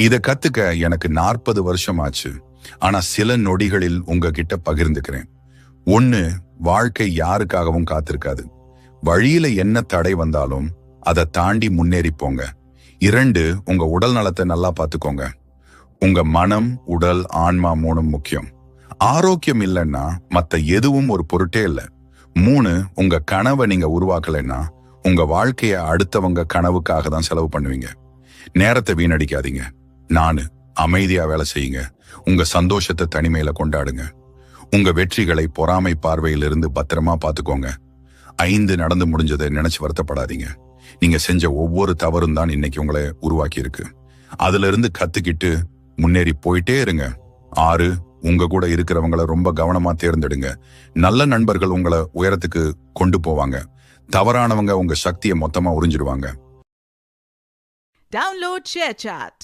இத கத்துக்க எனக்கு 40 வருஷம் ஆச்சு. ஆனா சில நொடிகளில் உங்ககிட்ட பகிர்ந்துக்கிறேன். 1. வாழ்க்கை யாருக்காகவும் காத்திருக்காது. வழியில என்ன தடை வந்தாலும் அதை தாண்டி முன்னேறி போங்க. 2. உங்க உடல் நலத்தை நல்லா பார்த்துக்கோங்க. உங்க மனம், உடல், ஆன்மா 3 முக்கியம். ஆரோக்கியம் இல்லைன்னா மத்த எதுவும் ஒரு பொருட்டே இல்லை. 3. உங்க கனவை நீங்க உருவாக்கலைன்னா உங்க வாழ்க்கைய அடுத்தவங்க கனவுக்காக தான் செலவு பண்ணுவீங்க. நேரத்தை வீணடிக்காதீங்க. 4. அமைதியா வேலை செய்யுங்க. உங்க சந்தோஷத்தை தனிமையில கொண்டாடுங்க. உங்க வெற்றிகளை பொறாமை பார்வையிலிருந்து பத்திரமா பார்த்துக்கோங்க. 5. நடந்து முடிஞ்சதை நினைச்சு வருத்தப்படாதீங்க. நீங்க செஞ்ச ஒவ்வொரு தவறும் தான் இன்னைக்கு உங்களை உருவாக்கி இருக்கு. அதுல இருந்து கத்துக்கிட்டு முன்னேறி போயிட்டே இருங்க. 6. உங்க கூட இருக்கிறவங்கள ரொம்ப கவனமா தேர்ந்தெடுங்க. நல்ல நண்பர்கள் உங்களை உயரத்துக்கு கொண்டு போவாங்க. தவறானவங்க உங்க சக்தியை மொத்தமா உறிஞ்சிடுவாங்க. Download ShareChat.